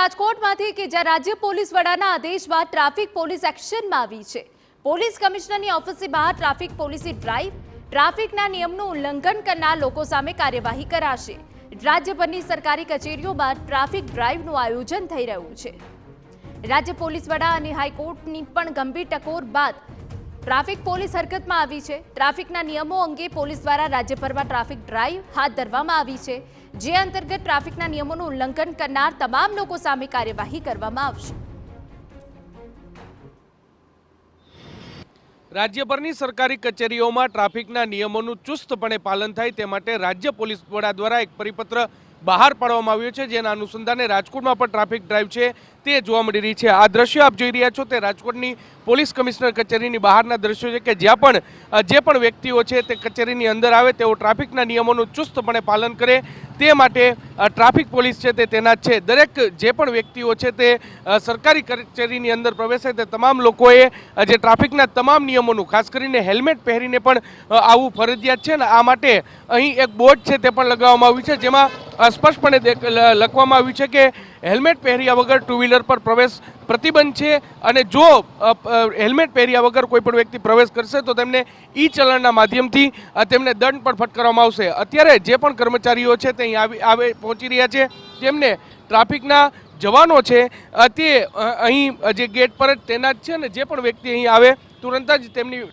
રાજકોટમાંથી કે જ્યાં રાજ્ય પોલીસ વડાના આદેશ બાદ ટ્રાફિક પોલીસ એક્શનમાં આવી છે। પોલીસ કમિશનરની ઓફિસની બહાર ટ્રાફિક પોલીસની ડ્રાઈવ, ટ્રાફિકના નિયમનું ઉલ્લંઘન કરનાર લોકો સામે કાર્યવાહી કરાશે। રાજ્યભરની સરકારી કચેરીઓમાં ટ્રાફિક ડ્રાઈવનું આયોજન થઈ રહ્યું છે। રાજ્ય પોલીસ વડા અને હાઈકોર્ટની પણ ગંભીર ટકોર બાદ ટ્રાફિક પોલીસ હરકતમાં આવી છે। ટ્રાફિકના નિયમો અંગે પોલીસ દ્વારા રાજ્યભરમાં ટ્રાફિક ડ્રાઈવ હાથ ધરવામાં આવી છે, જે અંતર્ગત ટ્રાફિકના નિયમોનું ઉલ્લંઘન કરનાર તમામ લોકો સામે કાર્યવાહી કરવામાં આવશે। રાજ્યભરની સરકારી કચેરીઓમાં ટ્રાફિકના નિયમોનું ચુસ્તપણે પાલન થાય તે માટે રાજ્ય પોલીસ વડા દ્વારા એક પરિપત્ર બહાર પાડવામાં આવ્યો છે, જેના અનુસંધાને રાજકોટમાં પણ ટ્રાફિક ડ્રાઈવ છે તે જોવા મળી રહી છે। આ દ્રશ્ય આપ જોઈ રહ્યા છો તે રાજકોટની પોલીસ કમિશનર કચેરીની બહારના દ્રશ્યો છે કે જ્યાં પણ જે પણ વ્યક્તિઓ છે તે કચેરીની અંદર આવે તેઓ ટ્રાફિકના નિયમોનું ચુસ્તપણે પાલન કરે તે માટે ટ્રાફિક પોલીસ છે તે તૈનાત છે। દરેક જે પણ વ્યક્તિઓ છે તે સરકારી કચેરીની અંદર પ્રવેશે તે તમામ લોકોએ જે ટ્રાફિકના તમામ નિયમોનું, ખાસ કરીને હેલ્મેટ પહેરીને પણ આવવું ફરજિયાત છે ને આ માટે અહીં એક બોર્ડ છે તે પણ લગાવવામાં આવ્યું છે, જેમાં સ્પષ્ટપણે લખવામાં આવ્યું છે કે હેલ્મેટ પહેર્યા વગર ટુ વ્હીલર પર પ્રવેશ પ્રતિબંધ છે અને જો હેલ્મેટ પહેર્યા વગર કોઈ પણ વ્યક્તિ પ્રવેશ કરશે તો તેમને ઈ ચલણના માધ્યમથી તેમને દંડ પણ ફટકારવામાં આવશે। અત્યારે જે પણ કર્મચારીઓ છે તે અહીં પહોંચી રહ્યા છે, તેમને ટ્રાફિકના જવાનો છે તે અહીં જે ગેટ પર જ તૈનાત છે ને જે પણ વ્યક્તિ અહીં આવે તુરંત જ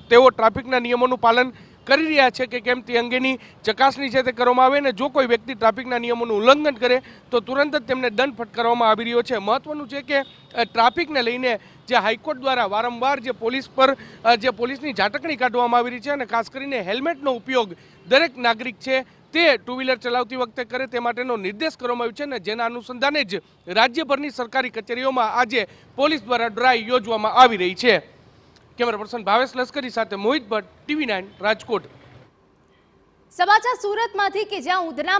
તેઓ ટ્રાફિકના નિયમોનું પાલન કરી રહ્યા છે કે કેમ તે અંગેની ચકાસણી છે તે કરવામાં આવે ને જો કોઈ વ્યક્તિ ટ્રાફિકના નિયમોનું ઉલ્લંઘન કરે તો તુરંત જ તેમને દંડ ફટકારવામાં આવી રહ્યો છે। મહત્વનું છે કે ટ્રાફિકને લઈને જે હાઈકોર્ટ દ્વારા વારંવાર જે પોલીસ પર જે પોલીસની ઝાટકણી કાઢવામાં આવી રહી છે અને ખાસ કરીને હેલ્મેટનો ઉપયોગ દરેક નાગરિક છે તે ટુ વ્હીલર ચલાવતી વખતે કરે તે માટેનો નિર્દેશ કરવામાં આવ્યો છે ને જેના અનુસંધાને જ રાજ્યભરની સરકારી કચેરીઓમાં આજે પોલીસ દ્વારા ડ્રાઈવ યોજવામાં આવી રહી છે। કેમેરા પર્સન ભાવેશ લશ્કરી સાથે મોહિત ભટ્ટ, TV9 રાજકોટ। સમાચાર સુરતમાંથી કે જ્યાં ઉધના